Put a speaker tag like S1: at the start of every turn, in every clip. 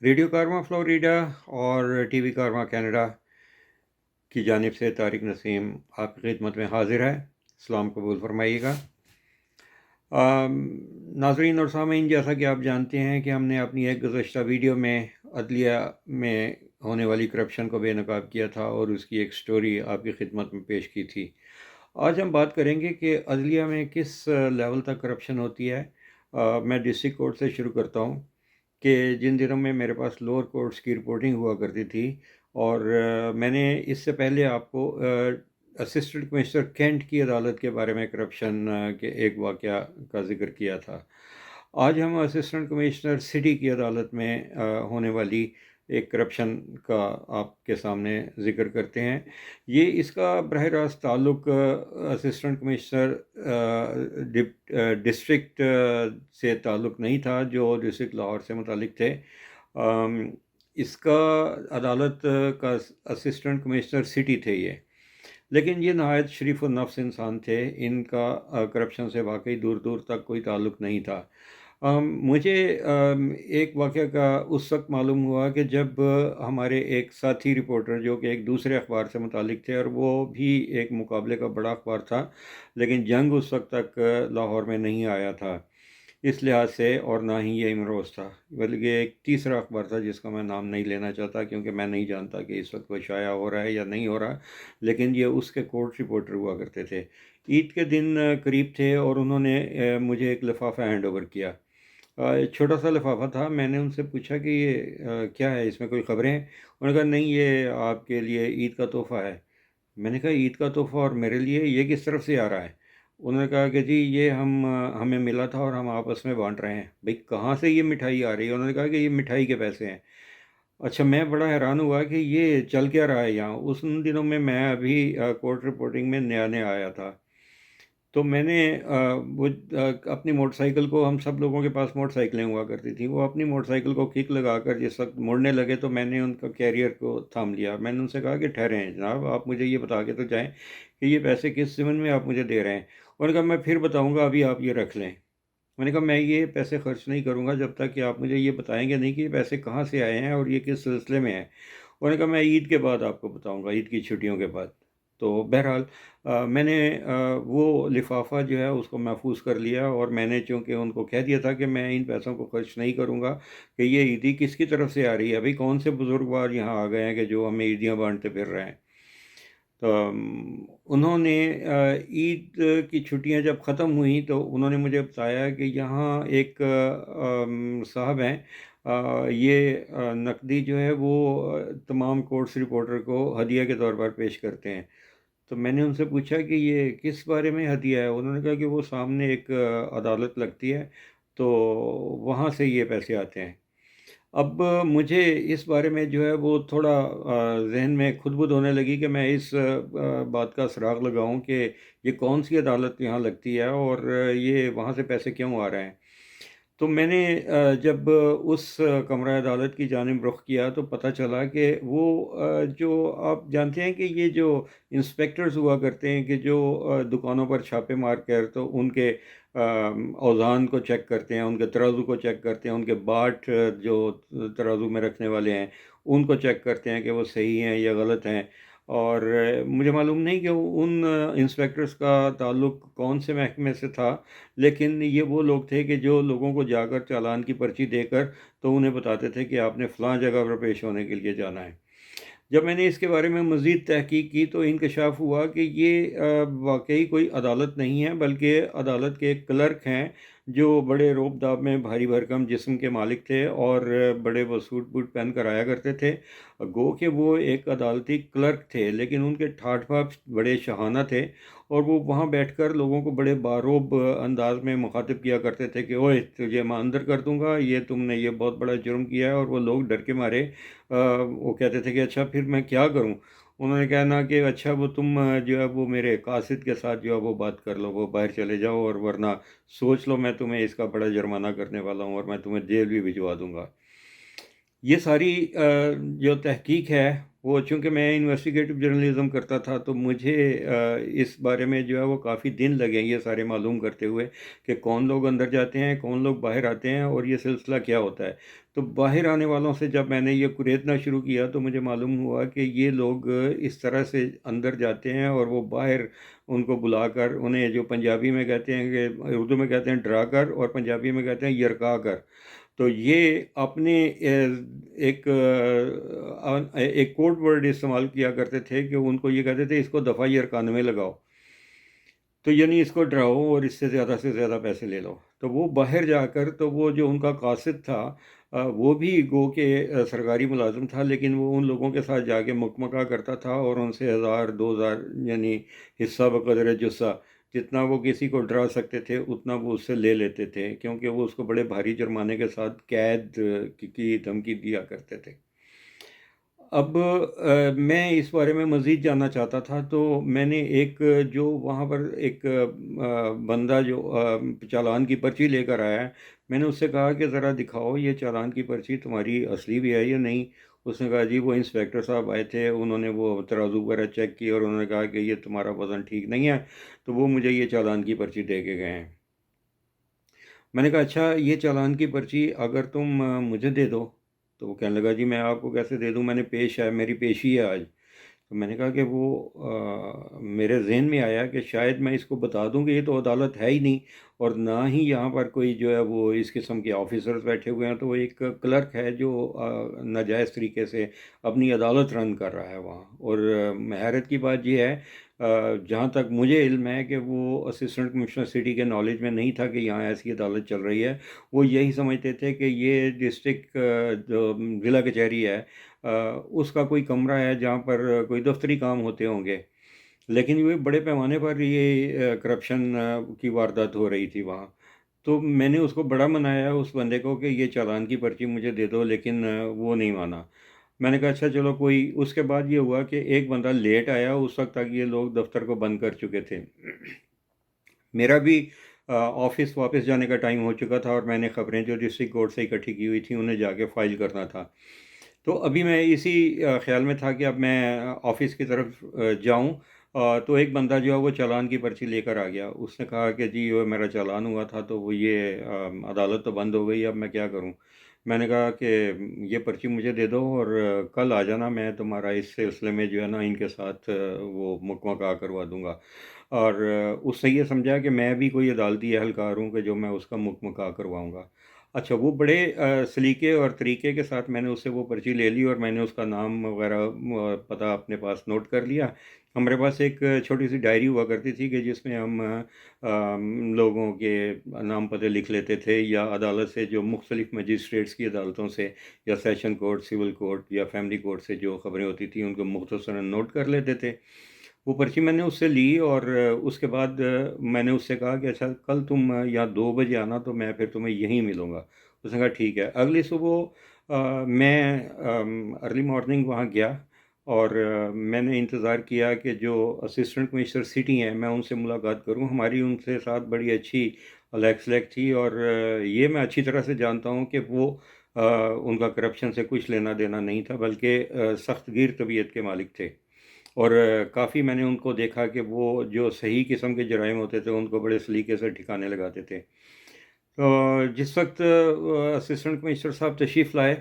S1: Radio کارواں Florida اور T V کارواں Canada کی جانب سے طارق نسیم آپ کی خدمت میں حاضر ہے۔ سلام قبول فرمائیے گا۔ ناظرین اور سامعین، جیسا کہ آپ جانتے ہیں کہ ہم نے اپنی ایک گزشتہ ویڈیو میں عدلیہ میں ہونے والی کرپشن کو بے نقاب کیا تھا اور اس کی ایک سٹوری آپ کی خدمت میں پیش کی تھی۔ آج ہم بات کریں گے کہ عدلیہ میں کس لیول تک کرپشن ہوتی ہے۔ میں ڈسٹرکٹ کورٹ سے شروع کرتا ہوں کہ جن دنوں میں میرے پاس لوور کورٹس کی رپورٹنگ ہوا کرتی تھی، اور میں نے اس سے پہلے آپ کو اسسٹنٹ کمشنر کینٹ کی عدالت کے بارے میں کرپشن کے ایک واقعہ کا ذکر کیا تھا۔ آج ہم اسسٹنٹ کمشنر سٹی کی عدالت میں ہونے والی ایک کرپشن کا آپ کے سامنے ذکر کرتے ہیں۔ یہ اس کا براہ راست تعلق اسسٹنٹ کمشنر ڈسٹرکٹ سے تعلق نہیں تھا جو ڈسٹرکٹ لاہور سے متعلق تھے۔ اس کا عدالت کا اسسٹنٹ کمشنر سٹی تھے یہ، لیکن یہ نہایت شریف النفس انسان تھے۔ ان کا کرپشن سے واقعی دور دور تک کوئی تعلق نہیں تھا۔ مجھے ایک واقعہ کا اس وقت معلوم ہوا کہ جب ہمارے ایک ساتھی رپورٹر جو کہ ایک دوسرے اخبار سے متعلق تھے، اور وہ بھی ایک مقابلے کا بڑا اخبار تھا، لیکن جنگ اس وقت تک لاہور میں نہیں آیا تھا اس لحاظ سے، اور نہ ہی یہ امروز تھا، بلکہ ایک تیسرا اخبار تھا جس کا میں نام نہیں لینا چاہتا کیونکہ میں نہیں جانتا کہ اس وقت وہ شائع ہو رہا ہے یا نہیں ہو رہا، لیکن یہ اس کے کورٹ رپورٹر ہوا کرتے تھے۔ عید کے دن قریب تھے اور انہوں نے مجھے ایک لفافہ ہینڈ اوور کیا۔ چھوٹا سا لفافہ تھا۔ میں نے ان سے پوچھا کہ یہ کیا ہے، اس میں کوئی خبریں ہیں؟ انہوں نے کہا نہیں، یہ آپ کے لیے عید کا تحفہ ہے۔ میں نے کہا عید کا تحفہ اور میرے لیے، یہ کس طرف سے آ رہا ہے؟ انہوں نے کہا کہ جی یہ ہمیں ملا تھا اور ہم آپس میں بانٹ رہے ہیں۔ بھئی کہاں سے یہ مٹھائی آ رہی ہے؟ انہوں نے کہا کہ یہ مٹھائی کے پیسے ہیں۔ اچھا، میں بڑا حیران ہوا کہ یہ چل کیا رہا ہے یہاں۔ اس دنوں میں ابھی کورٹ رپورٹنگ میں نیا نیا آیا تھا، تو میں نے اپنی موٹر سائیکل کو، ہم سب لوگوں کے پاس موٹر سائیکلیں ہوا کرتی تھیں، وہ اپنی موٹر سائیکل کو کک لگا کر جس وقت مڑنے لگے تو میں نے ان کا کیریئر کو تھام لیا۔ میں نے ان سے کہا کہ ٹھہریں جناب، آپ مجھے یہ بتا کے تو جائیں کہ یہ پیسے کس ضمن میں آپ مجھے دے رہے ہیں۔ انہوں نے کہا میں پھر بتاؤں گا، ابھی آپ یہ رکھ لیں۔ میں نے کہا میں یہ پیسے خرچ نہیں کروں گا جب تک کہ آپ مجھے یہ بتائیں گے نہیں کہ یہ پیسے کہاں سے آئے ہیں اور یہ کس سلسلے میں ہیں۔ انہوں نے کہا میں عید کے بعد آپ کو بتاؤں گا، عید کی چھٹیوں کے بعد۔ تو بہرحال میں نے وہ لفافہ جو ہے اس کو محفوظ کر لیا، اور میں نے چونکہ ان کو کہہ دیا تھا کہ میں ان پیسوں کو خرچ نہیں کروں گا کہ یہ عیدی کس کی طرف سے آ رہی ہے، ابھی کون سے بزرگوار یہاں آ گئے ہیں کہ جو ہمیں عیدیاں بانٹتے پھر رہے ہیں۔ تو انہوں نے عید کی چھٹیاں جب ختم ہوئیں تو انہوں نے مجھے بتایا کہ یہاں ایک صاحب ہیں، یہ نقدی جو ہے وہ تمام کورٹس رپورٹر کو ہدیہ کے طور پر پیش کرتے ہیں۔ تو میں نے ان سے پوچھا کہ یہ کس بارے میں ہدیہ ہے؟ انہوں نے کہا کہ وہ سامنے ایک عدالت لگتی ہے تو وہاں سے یہ پیسے آتے ہیں۔ اب مجھے اس بارے میں جو ہے وہ تھوڑا ذہن میں خود بد ہونے لگی کہ میں اس بات کا سراغ لگاؤں کہ یہ کون سی عدالت یہاں لگتی ہے اور یہ وہاں سے پیسے کیوں آ رہے ہیں۔ تو میں نے جب اس کمرہ عدالت کی جانب رخ کیا تو پتہ چلا کہ وہ جو آپ جانتے ہیں کہ یہ جو انسپیکٹرز ہوا کرتے ہیں کہ جو دکانوں پر چھاپے مار کر تو ان کے اوزان کو چیک کرتے ہیں، ان کے ترازو کو چیک کرتے ہیں، ان کے باٹ جو ترازو میں رکھنے والے ہیں ان کو چیک کرتے ہیں کہ وہ صحیح ہیں یا غلط ہیں۔ اور مجھے معلوم نہیں کہ ان انسپیکٹرز کا تعلق کون سے محکمے سے تھا، لیکن یہ وہ لوگ تھے کہ جو لوگوں کو جا کر چالان کی پرچی دے کر تو انہیں بتاتے تھے کہ آپ نے فلاں جگہ پر پیش ہونے کے لیے جانا ہے۔ جب میں نے اس کے بارے میں مزید تحقیق کی تو انکشاف ہوا کہ یہ واقعی کوئی عدالت نہیں ہے، بلکہ عدالت کے ایک کلرک ہیں جو بڑے روب داب میں بھاری بھرکم جسم کے مالک تھے اور بڑے وہ سوٹ بوٹ پہن کر آیا کرتے تھے۔ گو کہ وہ ایک عدالتی کلرک تھے، لیکن ان کے ٹھاٹ بھاپ بڑے شاہانہ تھے، اور وہ وہاں بیٹھ کر لوگوں کو بڑے باروب انداز میں مخاطب کیا کرتے تھے کہ اوئے تجھے میں اندر کر دوں گا، یہ تم نے یہ بہت بڑا جرم کیا ہے۔ اور وہ لوگ ڈر کے مارے وہ کہتے تھے کہ اچھا پھر میں کیا کروں؟ انہوں نے کہنا کہ اچھا وہ تم جو ہے وہ میرے قاصد کے ساتھ جو ہے وہ بات کر لو، وہ باہر چلے جاؤ، اور ورنہ سوچ لو میں تمہیں اس کا بڑا جرمانہ کرنے والا ہوں اور میں تمہیں جیل بھی بھجوا دوں گا۔ یہ ساری جو تحقیق ہے وہ چونکہ میں انویسٹیگیٹو جرنلزم کرتا تھا تو مجھے اس بارے میں جو ہے وہ کافی دن لگے یہ سارے معلوم کرتے ہوئے کہ کون لوگ اندر جاتے ہیں، کون لوگ باہر آتے ہیں، اور یہ سلسلہ کیا ہوتا ہے۔ تو باہر آنے والوں سے جب میں نے یہ کوریدنا شروع کیا تو مجھے معلوم ہوا کہ یہ لوگ اس طرح سے اندر جاتے ہیں، اور وہ باہر ان کو بلا کر، انہیں جو پنجابی میں کہتے ہیں، کہ اردو میں کہتے ہیں ڈرا کر، اور پنجابی میں کہتے ہیں یرکا کر، تو یہ اپنے ایک ایک کوڈ ورڈ استعمال کیا کرتے تھے کہ ان کو یہ کہتے تھے اس کو دفعہ یرکانوے میں لگاؤ، تو یعنی اس کو ڈراؤ اور اس سے زیادہ پیسے لے لو۔ تو وہ باہر جا کر، تو وہ جو ان کا قاصد تھا وہ بھی گو کہ سرکاری ملازم تھا، لیکن وہ ان لوگوں کے ساتھ جا کے مکمکہ کرتا تھا اور ان سے 1000 2000 یعنی حصہ بقدر جثہ، جتنا وہ کسی کو ڈرا سکتے تھے اتنا وہ اس سے لے لیتے تھے، کیونکہ وہ اس کو بڑے بھاری جرمانے کے ساتھ قید کی دھمکی دیا کرتے تھے۔ اب میں اس بارے میں مزید جاننا چاہتا تھا، تو میں نے ایک جو وہاں پر ایک بندہ جو چالان کی پرچی لے کر آیا ہے، میں نے اس سے کہا کہ ذرا دکھاؤ یہ چالان کی پرچی تمہاری اصلی بھی ہے یا نہیں۔ اس نے کہا جی وہ انسپیکٹر صاحب آئے تھے، انہوں نے وہ ترازو وغیرہ چیک کی اور انہوں نے کہا کہ یہ تمہارا وزن ٹھیک نہیں ہے، تو وہ مجھے یہ چالان کی پرچی دے کے گئے ہیں۔ میں نے کہا اچھا یہ چالان کی پرچی اگر تم مجھے دے دو، تو وہ کہنے لگا جی میں آپ کو کیسے دے دوں، میں نے میری پیشی ہے آج۔ تو میں نے کہا کہ وہ میرے ذہن میں آیا کہ شاید میں اس کو بتا دوں کہ یہ تو عدالت ہے ہی نہیں، اور نہ ہی یہاں پر کوئی جو ہے وہ اس قسم کے آفیسرز بیٹھے ہوئے ہیں، تو وہ ایک کلرک ہے جو ناجائز طریقے سے اپنی عدالت رن کر رہا ہے وہاں۔ اور حیرت کی بات یہ ہے، جہاں تک مجھے علم ہے کہ وہ اسسٹنٹ کمشنر سٹی کے نالج میں نہیں تھا کہ یہاں ایسی عدالت چل رہی ہے۔ وہ یہی سمجھتے تھے کہ یہ ڈسٹرکٹ جو ضلع کچہری ہے اس کا کوئی کمرہ ہے جہاں پر کوئی دفتری کام ہوتے ہوں گے، لیکن یہ بڑے پیمانے پر یہ کرپشن کی واردات ہو رہی تھی وہاں۔ تو میں نے اس کو بڑا منایا اس بندے کو کہ یہ چالان کی پرچی مجھے دے دو، لیکن وہ نہیں مانا۔ میں نے کہا اچھا چلو کوئی، اس کے بعد یہ ہوا کہ ایک بندہ لیٹ آیا، اس وقت تک یہ لوگ دفتر کو بند کر چکے تھے۔ میرا بھی آفس واپس جانے کا ٹائم ہو چکا تھا، اور میں نے خبریں جو ڈسٹرکٹ کورٹ سے اکٹھی کی ہوئی تھیں انہیں جا کے فائل کرنا تھا۔ تو ابھی میں اسی خیال میں تھا کہ اب میں آفس کی طرف جاؤں، تو ایک بندہ جو ہے وہ چالان کی پرچی لے کر آ گیا۔ اس نے کہا کہ جی وہ میرا چالان ہوا تھا، تو وہ یہ عدالت تو بند ہو گئی، اب میں کیا کروں؟ میں نے کہا کہ یہ پرچی مجھے دے دو، اور کل آ جانا، میں تمہارا اس سلسلے میں جو ہے نا ان کے ساتھ وہ مکمہ کروا دوں گا۔ اور اس نے یہ سمجھا کہ میں بھی کوئی عدالتی اہلکار ہوں کہ جو میں اس کا مکمہ کرواؤں گا۔ اچھا وہ بڑے سلیقے اور طریقے کے ساتھ میں نے اس سے وہ پرچی لے لی، اور میں نے اس کا نام وغیرہ پتہ اپنے پاس نوٹ کر لیا۔ ہمارے پاس ایک چھوٹی سی ڈائری ہوا کرتی تھی کہ جس میں ہم لوگوں کے نام پتے لکھ لیتے تھے، یا عدالت سے جو مختلف مجسٹریٹس کی عدالتوں سے، یا سیشن کورٹ، سول کورٹ یا فیملی کورٹ سے جو خبریں ہوتی تھیں ان کو مختصراً نوٹ کر لیتے تھے۔ وہ پرچی میں نے اس سے لی، اور اس کے بعد میں نے اس سے کہا کہ اچھا کل تم یا 2 بجے آنا، تو میں پھر تمہیں یہیں ملوں گا۔ اس نے کہا ٹھیک ہے۔ اگلی صبح میں ارلی مارننگ وہاں گیا، اور میں نے انتظار کیا کہ جو اسسٹنٹ کمشنر سٹی ہیں میں ان سے ملاقات کروں۔ ہماری ان سے ساتھ بڑی اچھی لیک سلیک تھی، اور یہ میں اچھی طرح سے جانتا ہوں کہ وہ ان کا کرپشن سے کچھ لینا دینا نہیں تھا، بلکہ سخت گیر طبیعت کے مالک تھے۔ اور کافی میں نے ان کو دیکھا کہ وہ جو صحیح قسم کے جرائم ہوتے تھے ان کو بڑے سلیقے سے ٹھکانے لگاتے تھے۔ تو جس وقت اسسٹنٹ کمشنر صاحب تشریف لائے،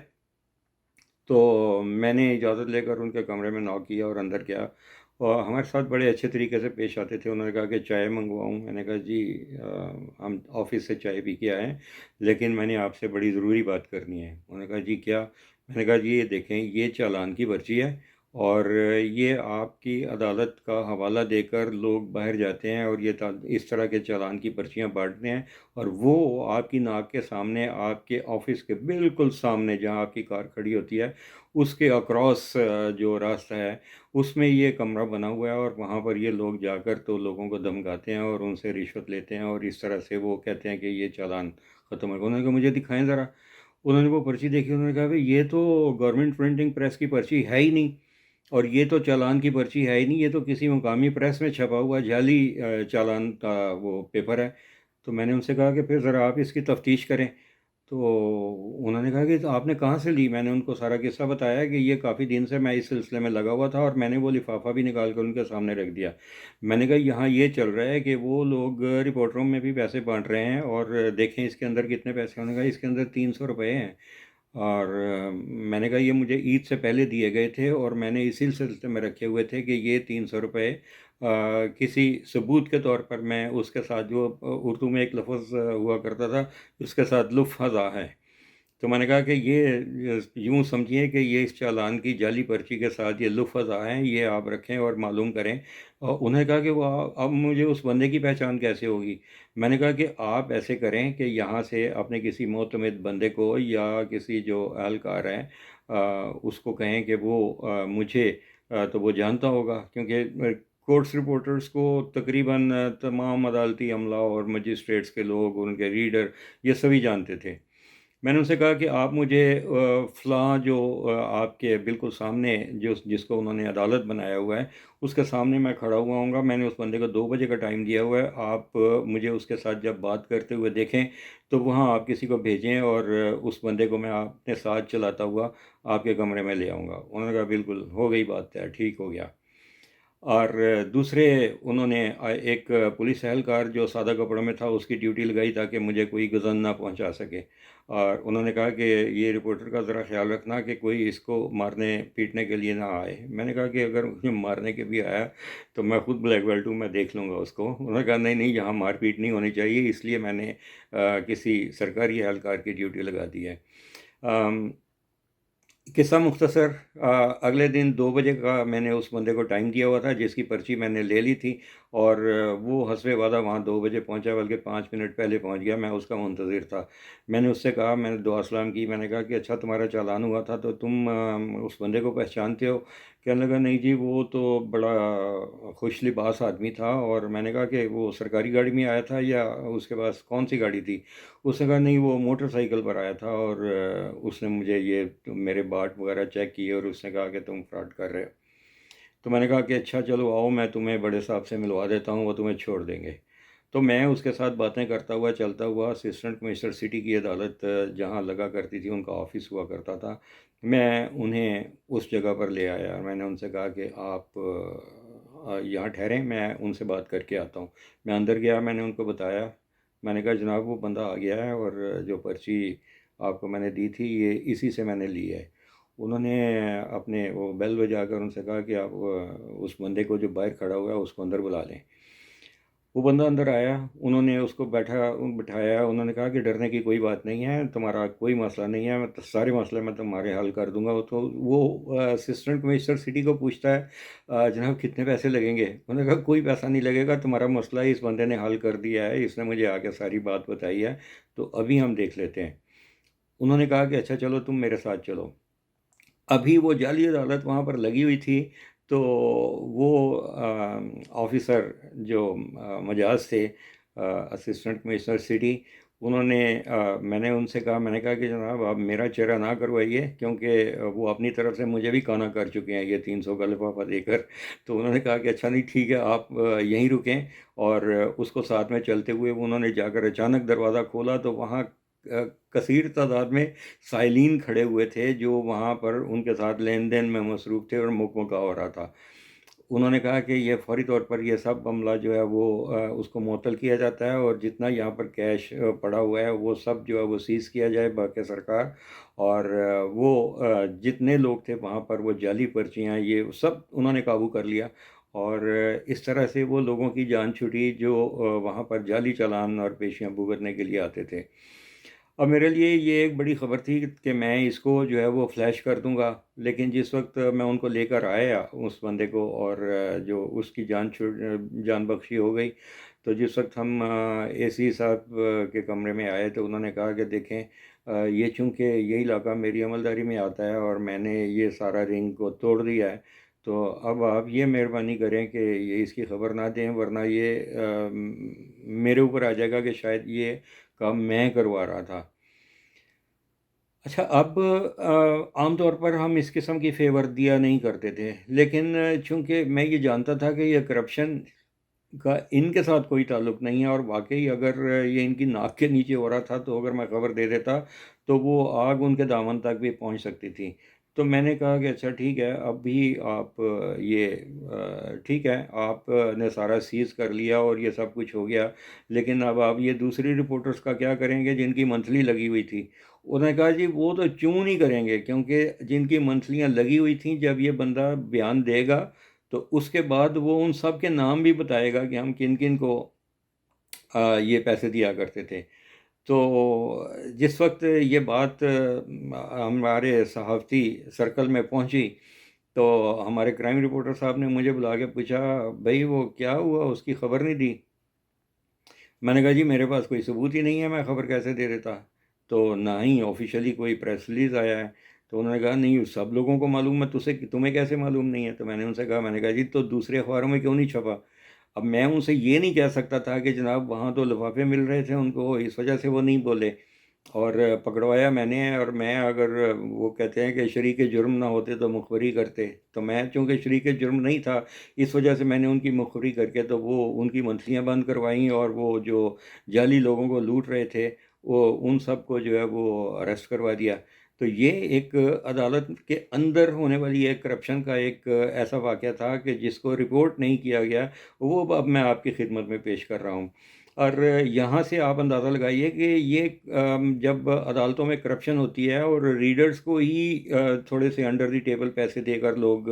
S1: تو میں نے اجازت لے کر ان کے کمرے میں ناک کیا اور اندر گیا، اور ہمارے ساتھ بڑے اچھے طریقے سے پیش آتے تھے۔ انہوں نے کہا کہ چائے منگواؤں؟ میں نے کہا جی ہم آفس سے چائے پی کے آئے ہیں، لیکن میں نے آپ سے بڑی ضروری بات کرنی ہے۔ انہوں نے کہا جی کیا؟ میں نے کہا جی یہ دیکھیں یہ چالان کی پرچی ہے، اور یہ آپ کی عدالت کا حوالہ دے کر لوگ باہر جاتے ہیں اور یہ اس طرح کے چالان کی پرچیاں بانٹتے ہیں، اور وہ آپ کی ناک کے سامنے، آپ کے آفس کے بالکل سامنے جہاں آپ کی کار کھڑی ہوتی ہے اس کے اکراس جو راستہ ہے اس میں یہ کمرہ بنا ہوا ہے، اور وہاں پر یہ لوگ جا کر تو لوگوں کو دھمکاتے ہیں اور ان سے رشوت لیتے ہیں، اور اس طرح سے وہ کہتے ہیں کہ یہ چالان ختم ہے۔ انہوں نے کہا مجھے دکھائیں ذرا۔ انہوں نے وہ پرچی دیکھی، انہوں نے کہا بھائی یہ تو گورنمنٹ پرنٹنگ پریس کی پرچی ہے ہی نہیں، اور یہ تو چالان کی پرچی ہے ہی نہیں، یہ تو کسی مقامی پریس میں چھپا ہوا جعلی چالان کا وہ پیپر ہے۔ تو میں نے ان سے کہا کہ پھر ذرا آپ اس کی تفتیش کریں۔ تو انہوں نے کہا کہ آپ نے کہاں سے لی؟ میں نے ان کو سارا قصہ بتایا کہ یہ کافی دن سے میں اس سلسلے میں لگا ہوا تھا، اور میں نے وہ لفافہ بھی نکال کر ان کے سامنے رکھ دیا۔ میں نے کہا یہاں یہ چل رہا ہے کہ وہ لوگ رپورٹروں میں بھی پیسے بانٹ رہے ہیں، اور دیکھیں اس کے اندر کتنے پیسے۔ انہوں نے کہا اس کے اندر 300 روپے ہیں، اور میں نے کہا یہ مجھے عید سے پہلے دیے گئے تھے، اور میں نے اسی سلسلے میں رکھے ہوئے تھے کہ یہ 300 روپے کسی ثبوت کے طور پر میں اس کے ساتھ، جو اردو میں ایک لفظ ہوا کرتا تھا، اس کے ساتھ لطف ہضا ہے۔ تو میں نے کہا کہ یہ یوں سمجھیے کہ یہ اس چالان کی جعلی پرچی کے ساتھ یہ لفظ آئے ہیں، یہ آپ رکھیں اور معلوم کریں۔ اور انہوں نے کہا کہ وہ اب مجھے اس بندے کی پہچان کیسے ہوگی؟ میں نے کہا کہ آپ ایسے کریں کہ یہاں سے اپنے کسی معتمد بندے کو یا کسی جو اہلکار ہے اس کو کہیں کہ وہ مجھے تو وہ جانتا ہوگا، کیونکہ کورٹس رپورٹرز کو تقریباً تمام عدالتی عملہ اور مجسٹریٹس کے لوگ، ان کے ریڈر، یہ سبھی جانتے تھے۔ میں نے ان سے کہا کہ آپ مجھے فلاں جو آپ کے بالکل سامنے جس کو انہوں نے عدالت بنایا ہوا ہے، اس کے سامنے میں کھڑا ہوا ہوں گا، میں نے اس بندے کو 2 بجے کا ٹائم دیا ہوا ہے، آپ مجھے اس کے ساتھ جب بات کرتے ہوئے دیکھیں تو وہاں آپ کسی کو بھیجیں، اور اس بندے کو میں اپنے ساتھ چلاتا ہوا آپ کے کمرے میں لے آؤں گا۔ انہوں نے کہا بالکل ہو گئی بات ہے، ٹھیک ہو گیا۔ اور دوسرے انہوں نے ایک پولیس اہلکار جو سادہ کپڑوں میں تھا اس کی ڈیوٹی لگائی تاکہ مجھے کوئی گزن نہ پہنچا سکے، اور انہوں نے کہا کہ یہ رپورٹر کا ذرا خیال رکھنا کہ کوئی اس کو مارنے پیٹنے کے لیے نہ آئے۔ میں نے کہا کہ اگر مجھے مارنے کے بھی آیا تو میں خود بلیک بیلٹ ہوں، میں دیکھ لوں گا اس کو۔ انہوں نے کہا نہیں نہیں، یہاں مار پیٹ نہیں ہونی چاہیے، اس لیے میں نے کسی سرکاری اہلکار کی ڈیوٹی لگا دی ہے۔ قصہ مختصر، اگلے دن 2 بجے کا میں نے اس بندے کو ٹائم دیا ہوا تھا جس کی پرچی میں نے لے لی تھی، اور وہ حسب وعدہ وہاں 2 بجے پہنچا، بلکہ 5 منٹ پہلے پہنچ گیا۔ میں اس کا منتظر تھا۔ میں نے اس سے کہا، میں نے دعا سلام کی، میں نے کہا کہ اچھا تمہارا چالان ہوا تھا تو تم اس بندے کو پہچانتے ہو؟ کہنے لگا نہیں جی، وہ تو بڑا خوش لباس آدمی تھا۔ اور میں نے کہا کہ وہ سرکاری گاڑی میں آیا تھا یا اس کے پاس کون سی گاڑی تھی؟ اس نے کہا نہیں، وہ موٹر سائیکل پر آیا تھا، اور اس نے مجھے یہ میرے باٹ وغیرہ چیک کیے، اور اس نے کہا کہ تم فراڈ کر رہے ہو۔ تو میں نے کہا کہ اچھا چلو آؤ، میں تمہیں بڑے صاحب سے ملوا دیتا ہوں، وہ تمہیں چھوڑ دیں گے۔ تو میں اس کے ساتھ باتیں کرتا ہوا چلتا ہوا اسسٹنٹ کمشنر سٹی کی عدالت جہاں لگا کرتی تھی، ان کا آفس ہوا کرتا تھا، میں انہیں اس جگہ پر لے آیا، اور میں نے ان سے کہا کہ آپ یہاں ٹھہریں، میں ان سے بات کر کے آتا ہوں۔ میں اندر گیا، میں نے ان کو بتایا، میں نے کہا جناب وہ بندہ آ گیا ہے، اور جو پرچی آپ کو میں نے دی تھی یہ اسی سے میں نے لی ہے۔ انہوں نے اپنے وہ بیل بجا کر ان سے کہا کہ آپ اس بندے کو جو باہر کھڑا ہوا ہے اس کو اندر بلا لیں۔ وہ بندہ اندر آیا، انہوں نے اس کو بٹھایا، انہوں نے کہا کہ ڈرنے کی کوئی بات نہیں ہے، تمہارا کوئی مسئلہ نہیں ہے، میں سارے مسئلے میں تمہارے حل کر دوں گا۔ تو وہ اسسٹنٹ کمشنر سٹی کو پوچھتا ہے جناب کتنے پیسے لگیں گے؟ انہوں نے کہا کوئی پیسہ نہیں لگے گا، تمہارا مسئلہ اس بندے نے حل کر دیا ہے، اس نے مجھے آ کے ساری بات بتائی ہے، تو ابھی ہم دیکھ لیتے ہیں۔ انہوں نے کہا کہ اچھا چلو تم میرے ساتھ چلو۔ ابھی وہ جعلی عدالت وہاں پر لگی ہوئی تھی، تو وہ آفیسر جو مجاز تھے، اسسٹنٹ کمشنر سٹی، انہوں نے میں نے ان سے کہا، میں نے کہا کہ جناب آپ میرا چہرہ نہ کروائیے، کیونکہ وہ اپنی طرف سے مجھے بھی کانا کر چکے ہیں یہ 300 کا لفافہ دے کر۔ تو انہوں نے کہا کہ اچھا نہیں ٹھیک ہے، آپ یہیں رکیں، اور اس کو ساتھ میں چلتے ہوئے انہوں نے جا کر اچانک دروازہ کھولا تو وہاں کثیر تعداد میں سائلین کھڑے ہوئے تھے جو وہاں پر ان کے ساتھ لین دین میں مصروف تھے اور مکمکا ہو رہا تھا۔ انہوں نے کہا کہ یہ فوری طور پر یہ سب عملہ جو ہے وہ اس کو معطل کیا جاتا ہے، اور جتنا یہاں پر کیش پڑا ہوا ہے وہ سب جو ہے وہ سیز کیا جائے باقی سرکار، اور وہ جتنے لوگ تھے وہاں پر وہ جعلی پرچیاں یہ سب انہوں نے قابو کر لیا، اور اس طرح سے وہ لوگوں کی جان چھٹی جو وہاں پر جعلی چالان اور پیشیاں بھگتنے کے لیے آتے تھے۔ اب میرے لیے یہ ایک بڑی خبر تھی کہ میں اس کو جو ہے وہ فلیش کر دوں گا، لیکن جس وقت میں ان کو لے کر آیا اس بندے کو، اور جو اس کی جان بخشی ہو گئی، تو جس وقت ہم اے سی صاحب کے کمرے میں آئے تو انہوں نے کہا کہ دیکھیں یہ چونکہ یہ علاقہ میری عملداری میں آتا ہے اور میں نے یہ سارا رنگ کو توڑ دیا ہے، تو اب آپ یہ مہربانی کریں کہ یہ اس کی خبر نہ دیں، ورنہ یہ میرے اوپر آ جائے گا کہ شاید یہ کام میں کروا رہا تھا۔ اچھا، اب عام طور پر ہم اس قسم کی فیور دیا نہیں کرتے تھے، لیکن چونکہ میں یہ جانتا تھا کہ یہ کرپشن کا ان کے ساتھ کوئی تعلق نہیں ہے، اور واقعی اگر یہ ان کی ناک کے نیچے ہو رہا تھا تو اگر میں خبر دے دیتا تو وہ آگ ان کے دامن تک بھی پہنچ سکتی تھی۔ تو میں نے کہا کہ اچھا ٹھیک ہے، اب بھی آپ یہ ٹھیک ہے، آپ نے سارا سیز کر لیا اور یہ سب کچھ ہو گیا، لیکن اب آپ یہ دوسری رپورٹرز کا کیا کریں گے جن کی منتھلی لگی ہوئی تھی؟ انہوں نے کہا جی وہ تو چوں نہیں کریں گے، کیونکہ جن کی منتھلیاں لگی ہوئی تھیں جب یہ بندہ بیان دے گا تو اس کے بعد وہ ان سب کے نام بھی بتائے گا کہ ہم کن کن کو یہ پیسے دیا کرتے تھے۔ تو جس وقت یہ بات ہمارے صحافتی سرکل میں پہنچی تو ہمارے کرائم رپورٹر صاحب نے مجھے بلا کے پوچھا بھائی وہ کیا ہوا، اس کی خبر نہیں دی؟ میں نے کہا جی میرے پاس کوئی ثبوت ہی نہیں ہے، میں خبر کیسے دے دیتا؟ تو نہ ہی آفیشیلی کوئی پریس ریلیز آیا ہے۔ تو انہوں نے کہا نہیں سب لوگوں کو معلوم ہے، تمہیں کیسے معلوم نہیں ہے؟ تو میں نے ان سے کہا، میں نے کہا جی تو دوسرے اخباروں میں کیوں نہیں چھپا؟ اب میں ان سے یہ نہیں کہہ سکتا تھا کہ جناب وہاں تو لفافے مل رہے تھے ان کو، اس وجہ سے وہ نہیں بولے، اور پکڑوایا میں نے، اور میں اگر وہ کہتے ہیں کہ شریک جرم نہ ہوتے تو مخبری کرتے، تو میں چونکہ شریک جرم نہیں تھا اس وجہ سے میں نے ان کی مخبری کر کے تو وہ ان کی منتھلیاں بند کروائیں، اور وہ جو جعلی لوگوں کو لوٹ رہے تھے وہ ان سب کو جو ہے وہ اریسٹ کروا دیا۔ تو یہ ایک عدالت کے اندر ہونے والی ایک کرپشن کا ایک ایسا واقعہ تھا کہ جس کو رپورٹ نہیں کیا گیا، وہ اب میں آپ کی خدمت میں پیش کر رہا ہوں۔ اور یہاں سے آپ اندازہ لگائیے کہ یہ جب عدالتوں میں کرپشن ہوتی ہے اور ریڈرز کو ہی تھوڑے سے انڈر دی ٹیبل پیسے دے کر لوگ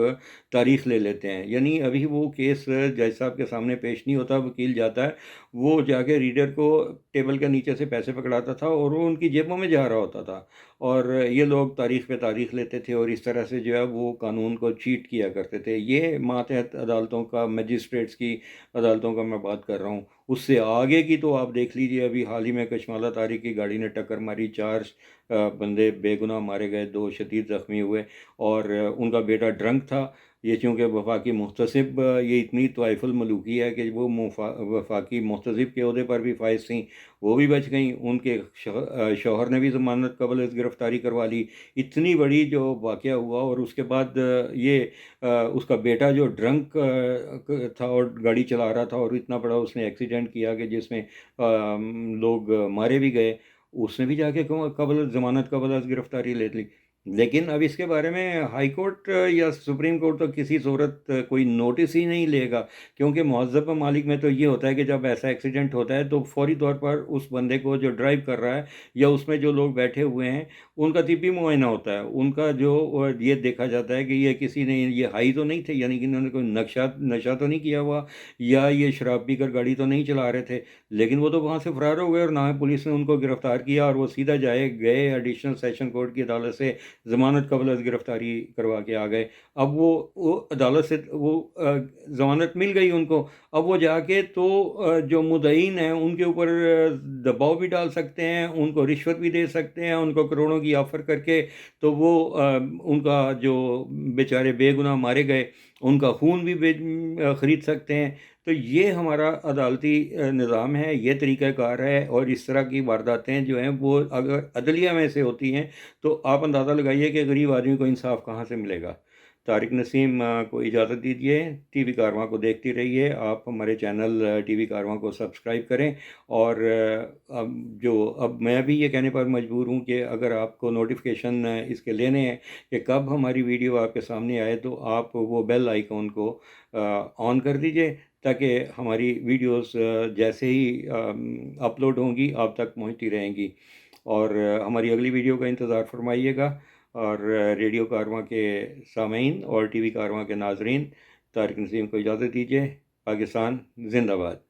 S1: تاریخ لے لیتے ہیں، یعنی ابھی وہ کیس جج صاحب کے سامنے پیش نہیں ہوتا، وکیل جاتا ہے، وہ جا کے ریڈر کو ٹیبل کے نیچے سے پیسے پکڑاتا تھا اور وہ ان کی جیبوں میں جا رہا ہوتا تھا، اور یہ لوگ تاریخ پہ تاریخ لیتے تھے اور اس طرح سے جو ہے وہ قانون کو چیٹ کیا کرتے تھے۔ یہ ماتحت عدالتوں کا، مجسٹریٹس کی عدالتوں کا میں بات کر رہا ہوں۔ اس سے آگے کی تو آپ دیکھ لیجئے، ابھی حال ہی میں کشمالہ طارق کی گاڑی نے ٹکر ماری، 4 بندے بے گناہ مارے گئے، 2 شدید زخمی ہوئے، اور ان کا بیٹا ڈرنک تھا۔ یہ چونکہ وفاقی محتسب، یہ اتنی طوائف الملوکی ہے کہ وہ وفاقی محتسب کے عہدے پر بھی فائز تھیں، وہ بھی بچ گئیں، ان کے شوہر نے بھی ضمانت قبل از گرفتاری کروا لی۔ اتنی بڑی جو واقعہ ہوا، اور اس کے بعد یہ اس کا بیٹا جو ڈرنک تھا اور گاڑی چلا رہا تھا، اور اتنا بڑا اس نے ایکسیڈنٹ کیا کہ جس میں لوگ مارے بھی گئے، اس نے بھی جا کے ضمانت قبل از گرفتاری لے لی۔ لیکن اب اس کے بارے میں ہائی کورٹ یا سپریم کورٹ تو کسی صورت کوئی نوٹس ہی نہیں لے گا، کیونکہ مہذب ممالک میں تو یہ ہوتا ہے کہ جب ایسا ایکسیڈنٹ ہوتا ہے تو فوری طور پر اس بندے کو جو ڈرائیو کر رہا ہے یا اس میں جو لوگ بیٹھے ہوئے ہیں ان کا طبی معائنہ ہوتا ہے، ان کا جو یہ دیکھا جاتا ہے کہ یہ کسی نے، یہ ہائی تو نہیں تھے، یعنی کہ انہوں نے کوئی نشہ تو نہیں کیا ہوا، یا یہ شراب پی کر گاڑی تو نہیں چلا رہے تھے، لیکن وہ تو وہاں سے فرار ہو گئے، اور نہ پولیس نے ان کو گرفتار کیا، اور وہ سیدھا گئے ایڈیشنل سیشن کورٹ کی عدالت سے ضمانت قبل از گرفتاری کروا کے آ گئے۔ اب وہ عدالت سے وہ ضمانت مل گئی ان کو، اب وہ جا کے تو جو مدعین ہیں ان کے اوپر دباؤ بھی ڈال سکتے ہیں، ان کو رشوت بھی دے سکتے ہیں، ان کو کروڑوں کی آفر کر کے تو وہ ان کا جو بیچارے بے گناہ مارے گئے ان کا خون بھی خرید سکتے ہیں۔ تو یہ ہمارا عدالتی نظام ہے، یہ طریقہ کار ہے، اور اس طرح کی وارداتیں جو ہیں وہ اگر عدلیہ میں سے ہوتی ہیں تو آپ اندازہ لگائیے کہ غریب آدمی کو انصاف کہاں سے ملے گا۔ طارق نسیم کو اجازت دیجیے، ٹی وی کارواں کو دیکھتی رہیے، آپ ہمارے چینل ٹی وی کارواں کو سبسکرائب کریں، اور اب میں بھی یہ کہنے پر مجبور ہوں کہ اگر آپ کو نوٹیفیکیشن اس کے لینے ہیں کہ کب ہماری ویڈیو آپ کے سامنے آئے تو آپ وہ بیل آئیکن کو آن کر دیجئے، تاکہ ہماری ویڈیوز جیسے ہی اپلوڈ ہوں گی آپ تک پہنچتی رہیں گی، اور ہماری اگلی ویڈیو کا انتظار فرمائیے گا۔ اور ریڈیو کارواں کے سامعین اور ٹی وی کارواں کے ناظرین، طارق نسیم کو اجازت دیجیے۔ پاکستان زندہ باد۔